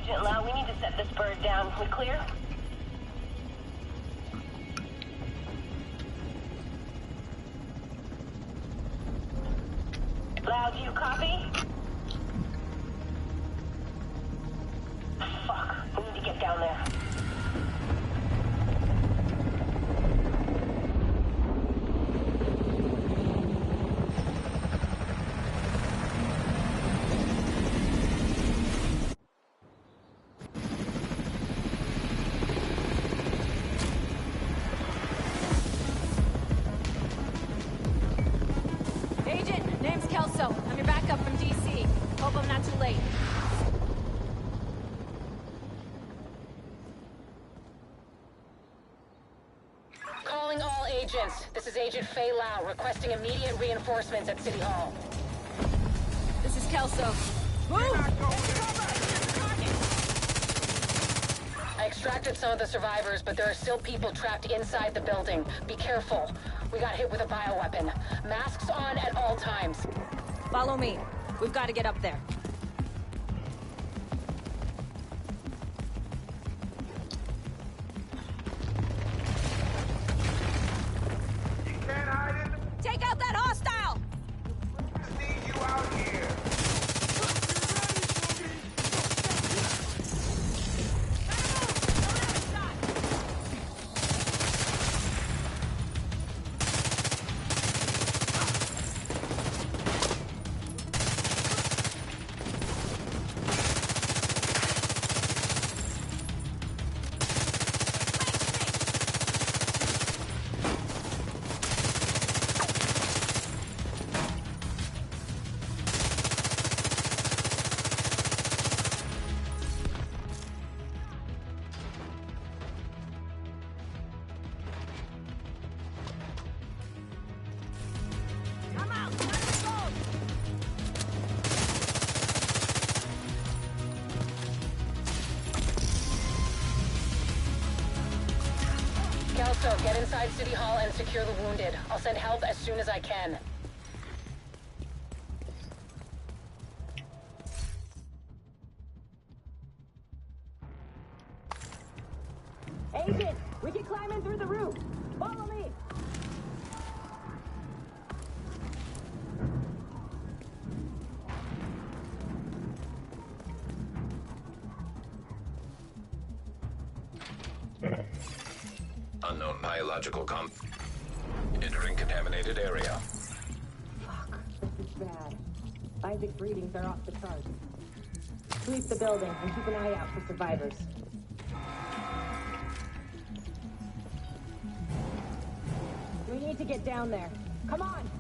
Agent Lau, we need to set this bird down. We clear? Lau, do you copy? Fuck, we need to get down there. This is Agent Fei Lau, requesting immediate reinforcements at City Hall. This is Kelso. Move! I extracted some of the survivors, but there are still people trapped inside the building. Be careful. We got hit with a bioweapon. Masks on at all times. Follow me. We've got to get up there. Take out that hostile! See you out here. Kelso, get inside City Hall and secure the wounded. I'll send help as soon as I can. Agent, we can climb in through the roof. Follow me. Unknown biological entering contaminated area. Fuck, this is bad. Isaac's readings are off the charts. Sweep the building and keep an eye out for survivors. We need to get down there. Come on!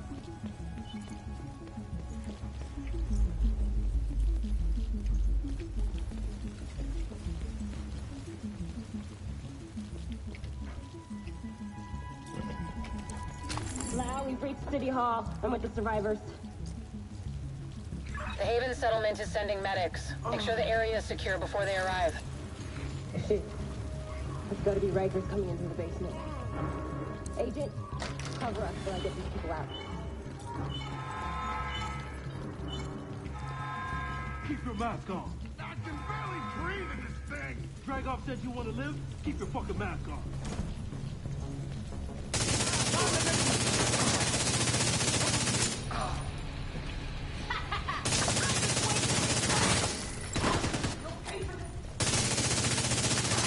Lau, we've reached City Hall. I'm with the survivors. The Haven settlement is sending medics. Make sure the area is secure before they arrive. Shit. There's gotta be Rikers coming in through the basement. Agent, cover us till I get these people out. Keep your mask on. I can barely breathe in this thing. Dragoff said you want to live? Keep your fucking mask on.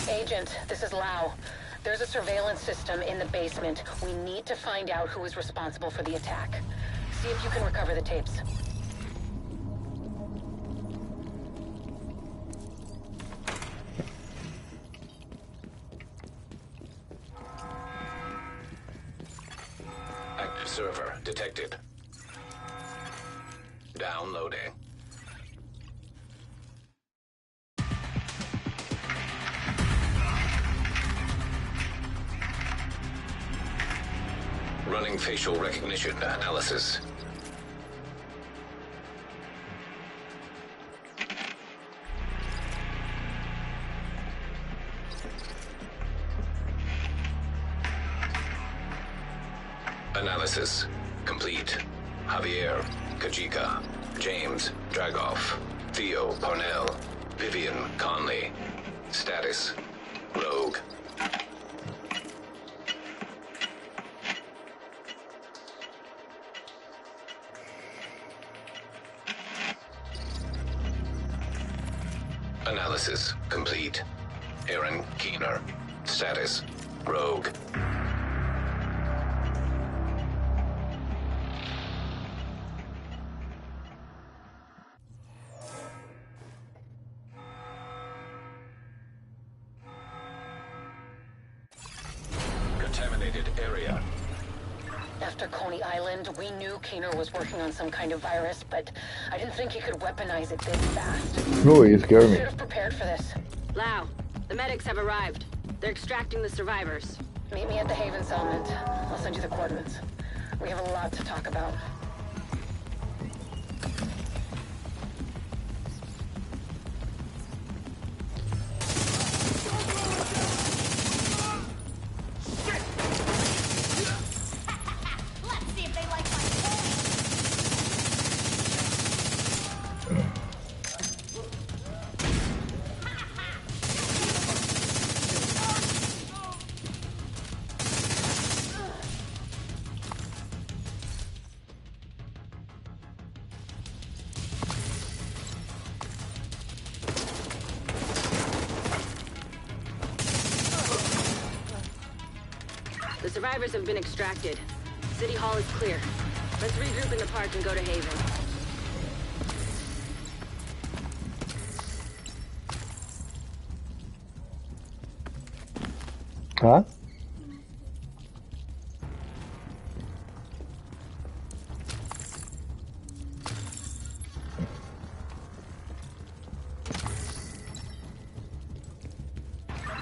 Agent, this is Lau. There's a surveillance system in the basement. We need to find out who is responsible for the attack. See if you can recover the tapes. Active server detected. Downloading. Running facial recognition analysis. Analysis complete. Javier, Kajika, James, Dragoff, Theo, Parnell, Vivian Conley. Status: Rogue. Analysis complete. Aaron Keener. Status: Rogue. Contaminated area. After Coney Island, we knew Keener was working on some kind of virus, but I didn't think he could weaponize it this fast. No, you scared me. Should have prepared for this. Lau, the medics have arrived. They're extracting the survivors. Meet me at the Haven settlement. I'll send you the coordinates. We have a lot to talk about. The survivors have been extracted. City Hall is clear. Let's regroup in the park and go to Haven. Huh?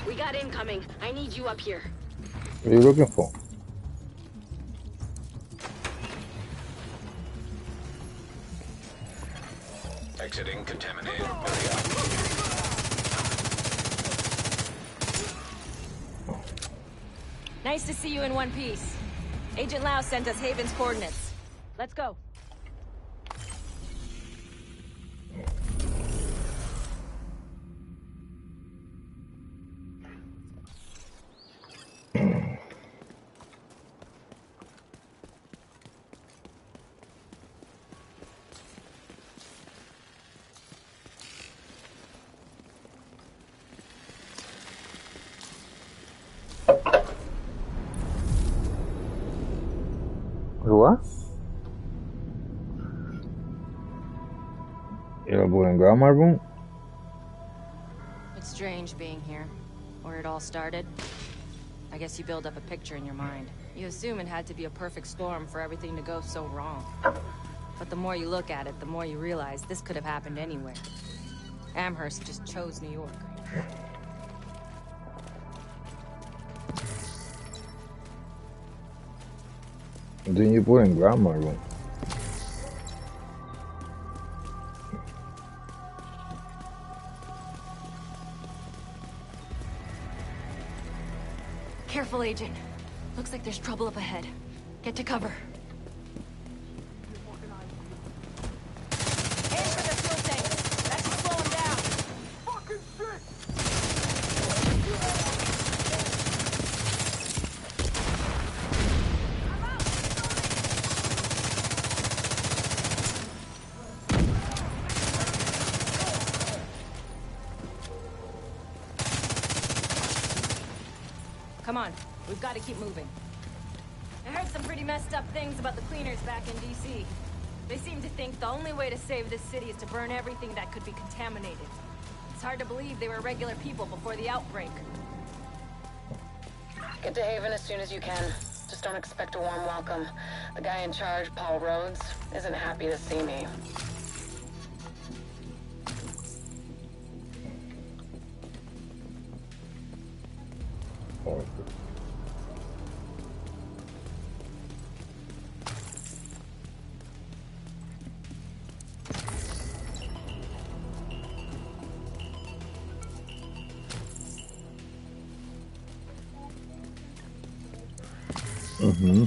We got incoming. I need you up here. What are you looking for? Exiting contaminated area. Nice to see you in one piece. Agent Lau sent us Haven's coordinates. Let's go. What? You're in grandma room? It's strange being here. Where it all started. I guess you build up a picture in your mind. You assume it had to be a perfect storm for everything to go so wrong. But the more you look at it, the more you realize this could have happened anywhere. Amherst just chose New York. Then you put in grandma room. Careful, Agent. Looks like there's trouble up ahead. Get to cover. Aim for the fuel tank. That should slow him down. Fucking shit! Come on. We've got to keep moving. I heard some pretty messed up things about the cleaners back in D.C. They seem to think the only way to save this city is to burn everything that could be contaminated. It's hard to believe they were regular people before the outbreak. Get to Haven as soon as you can. Just don't expect a warm welcome. The guy in charge, Paul Rhodes, isn't happy to see me. Mm-hmm.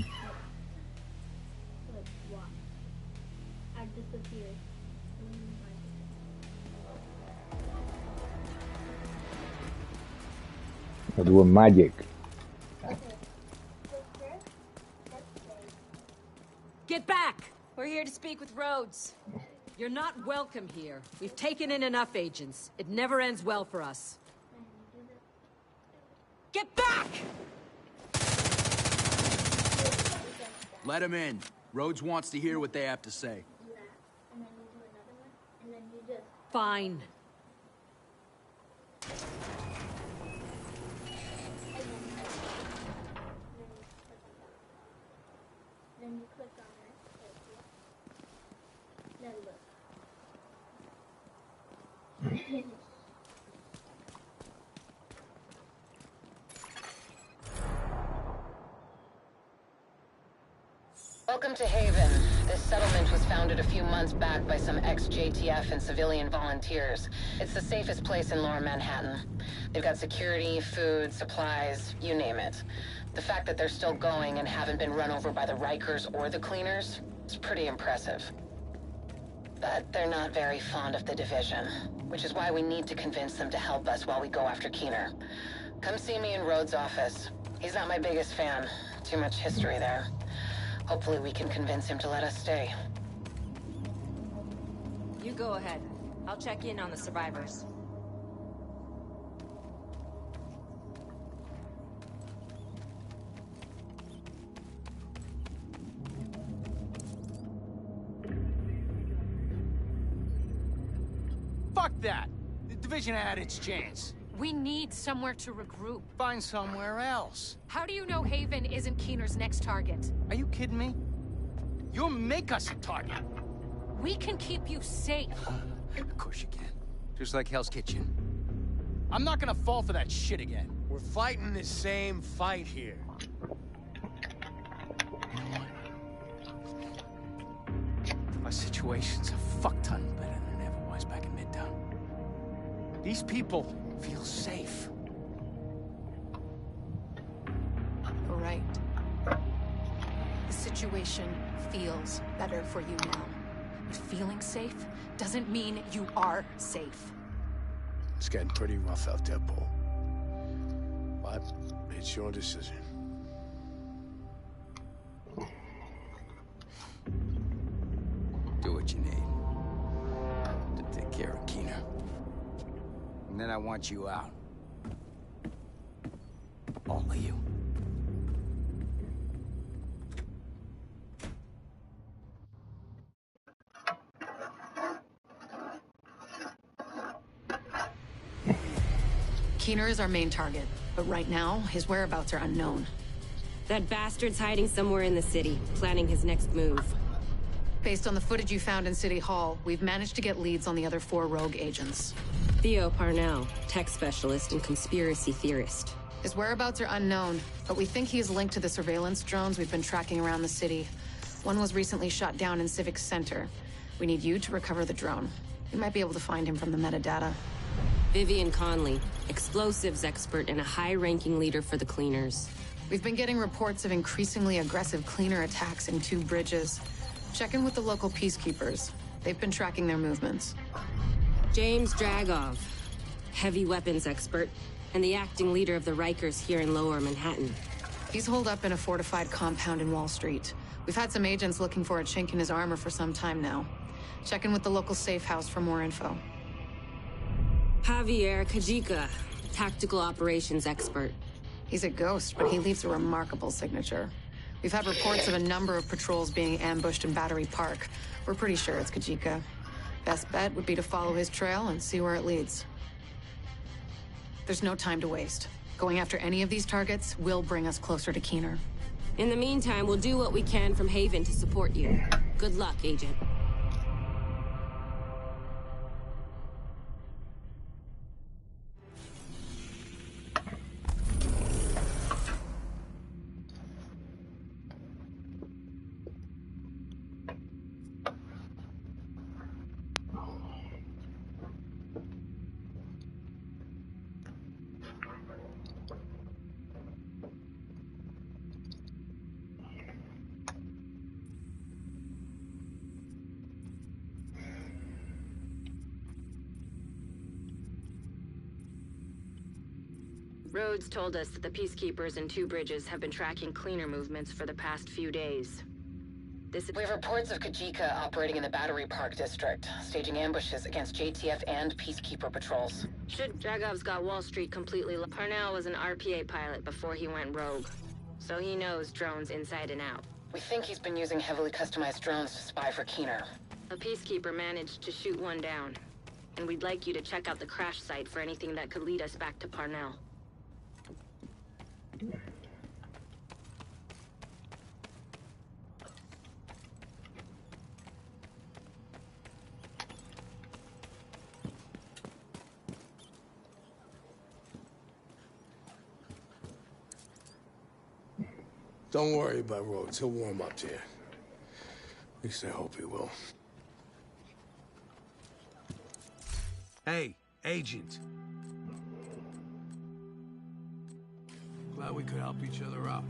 I'm doing magic. Get back! We're here to speak with Rhodes. You're not welcome here. We've taken in enough agents. It never ends well for us. Get back! Let him in. Rhodes wants to hear what they have to say. Fine. Then you click on it. Then look. Welcome to Haven. This settlement was founded a few months back by some ex-JTF and civilian volunteers. It's the safest place in Lower Manhattan. They've got security, food, supplies, you name it. The fact that they're still going and haven't been run over by the Rikers or the Cleaners is pretty impressive. But they're not very fond of the division, which is why we need to convince them to help us while we go after Keener. Come see me in Rhodes' office. He's not my biggest fan. Too much history there. Hopefully we can convince him to let us stay. You go ahead. I'll check in on the survivors. Fuck that! The division had its chance. We need somewhere to regroup. Find somewhere else. How do you know Haven isn't Keener's next target? Are you kidding me? You'll make us a target. We can keep you safe. Of course you can. Just like Hell's Kitchen. I'm not gonna fall for that shit again. We're fighting the same fight here. You know what? My situation's a fuck ton better than it ever was back in Midtown. These people feel safe. Right. The situation feels better for you now. But feeling safe doesn't mean you are safe. It's getting pretty rough out there, Paul. But it's your decision. Do what you need to take care of Keener. And then I want you out. All of you. Keener is our main target, but right now, his whereabouts are unknown. That bastard's hiding somewhere in the city, planning his next move. Based on the footage you found in City Hall, we've managed to get leads on the other 4 rogue agents. Theo Parnell, tech specialist and conspiracy theorist. His whereabouts are unknown, but we think he is linked to the surveillance drones we've been tracking around the city. One was recently shot down in Civic Center. We need you to recover the drone. You might be able to find him from the metadata. Vivian Conley, explosives expert and a high-ranking leader for the Cleaners. We've been getting reports of increasingly aggressive Cleaner attacks in 2 bridges. Check in with the local peacekeepers. They've been tracking their movements. James Dragov, heavy weapons expert, and the acting leader of the Rikers here in Lower Manhattan. He's holed up in a fortified compound in Wall Street. We've had some agents looking for a chink in his armor for some time now. Check in with the local safe house for more info. Javier Kajika, tactical operations expert. He's a ghost, but he leaves a remarkable signature. We've had reports of a number of patrols being ambushed in Battery Park. We're pretty sure it's Kajika. Best bet would be to follow his trail and see where it leads. There's no time to waste. Going after any of these targets will bring us closer to Keener. In the meantime, we'll do what we can from Haven to support you. Good luck, Agent. Rhodes told us that the Peacekeepers in Two Bridges have been tracking cleaner movements for the past few days. We have reports of Kajika operating in the Battery Park district, staging ambushes against JTF and Peacekeeper patrols. Dragov's got Wall Street completely. Parnell was an RPA pilot before he went rogue, so he knows drones inside and out. We think he's been using heavily customized drones to spy for Keener. A Peacekeeper managed to shoot one down, and we'd like you to check out the crash site for anything that could lead us back to Parnell. Don't worry about Rhodes. He'll warm up to you. At least I hope he will. Hey, Agent. Glad we could help each other out.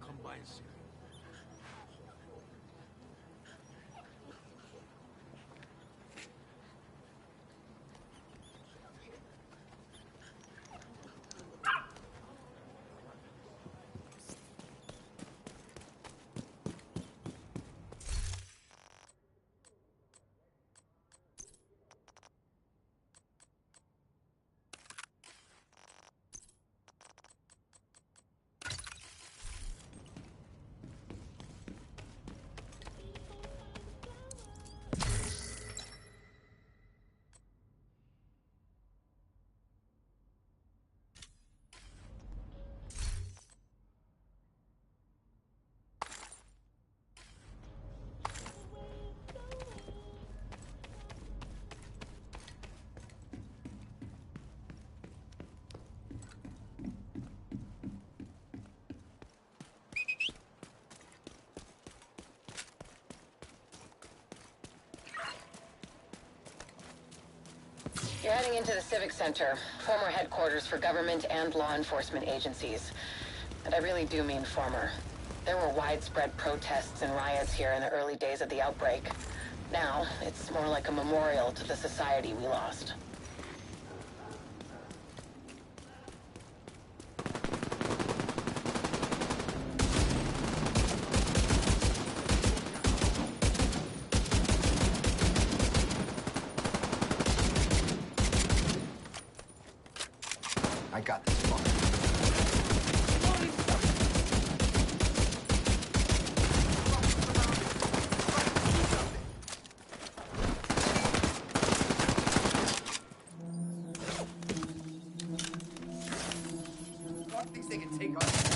Combines. You're heading into the Civic Center, former headquarters for government and law enforcement agencies. And I really do mean former. There were widespread protests and riots here in the early days of the outbreak. Now, it's more like a memorial to the society we lost. I got this one. God thinks they can take us.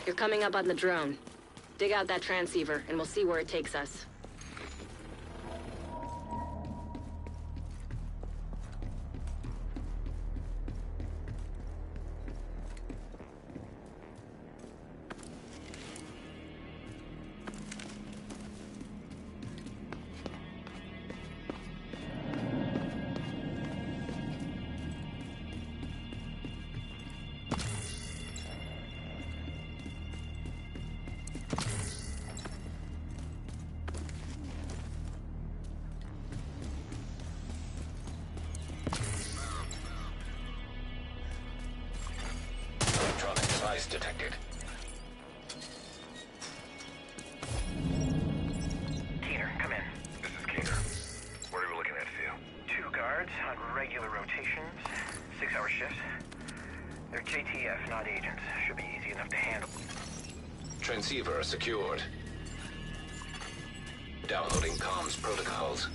You're coming up on the drone. Dig out that transceiver, and we'll see where it takes us. Detected. Keener, come in. This is Keener. What are we looking at for you? 2 guards on regular rotations, 6-hour shifts. They're JTF, not agents. Should be easy enough to handle. Transceiver secured. Downloading comms protocols.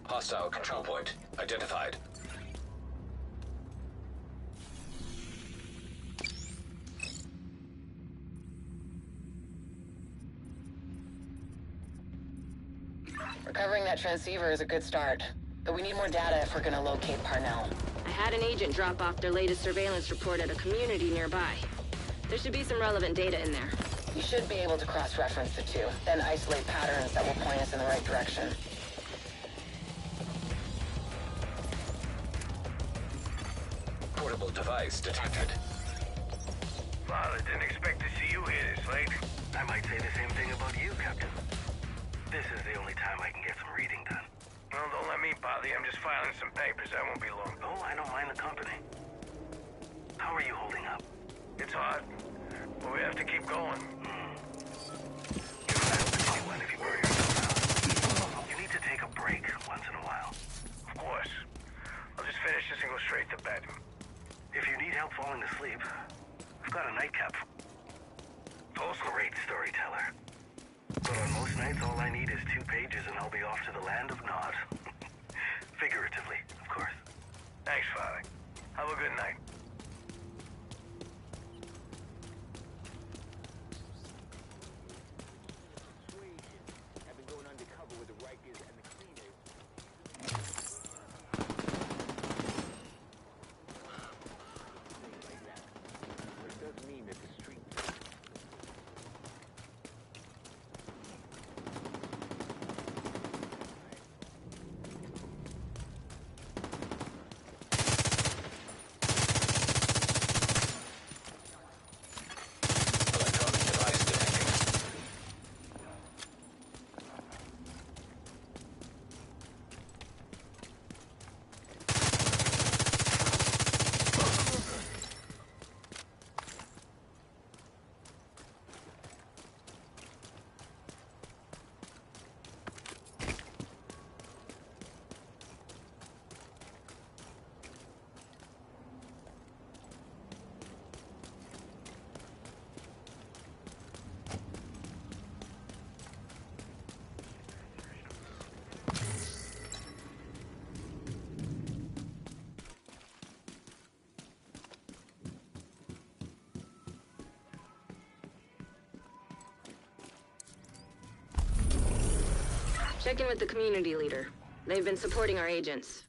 Hostile control point identified. Recovering that transceiver is a good start, but we need more data if we're gonna locate Parnell. I had an agent drop off their latest surveillance report at a community nearby. There should be some relevant data in there. You should be able to cross-reference the two, then isolate patterns that will point us in the right direction. Portable device detected. Father, didn't expect to see you here this late. I might say the same thing about you, Captain. This is the only time I can get some reading done. Well, don't let me bother you. I'm just filing some papers. I won't be long. Oh, I don't mind the company. How are you holding up? It's hard, but we have to keep going. If you worry yourself out. You need to take a break once in a while. Of course. I'll just finish this and go straight to bed. If you need help falling asleep, I've got a nightcap. Great storyteller. But on most nights, all I need is 2 pages and I'll be off to the land of Nod. Figuratively, of course. Thanks, Father. Have a good night. I've been going undercover with the Rikers and the cleaners. But it does mean that the street. Check in with the community leader. They've been supporting our agents.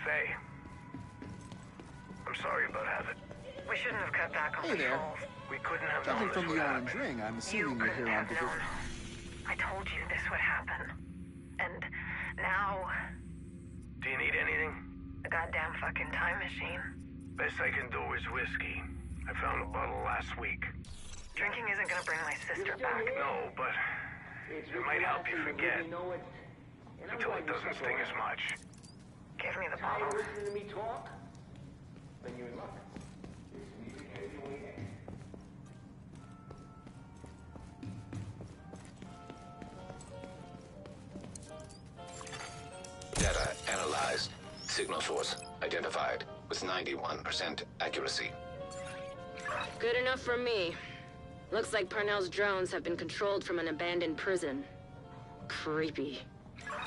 Faye. I'm sorry about Havoc. We shouldn't have cut back on Hey there. patrols. We couldn't have Coming known from this the would Orange happen. Ring, I'm assuming you're here on division. I told you this would happen. And now... Do you need anything? a goddamn fucking time machine. Best I can do is whiskey. I found a bottle last week. Drinking isn't gonna bring my sister back. No, but it might help you forget. Until it doesn't sting as much. Give me the bottle. Listening to me talk? Then you're in luck. Data analyzed. Signal source identified with 91% accuracy. Good enough for me. Looks like Parnell's drones have been controlled from an abandoned prison. Creepy.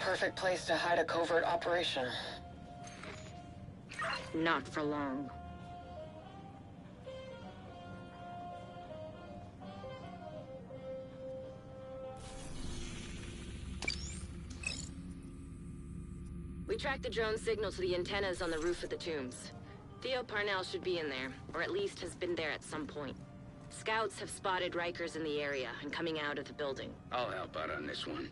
Perfect place to hide a covert operation. Not for long. We tracked the drone signal to the antennas on the roof of the tombs. Theo Parnell should be in there, or at least has been there at some point. Scouts have spotted Rikers in the area and coming out of the building. I'll help out on this one.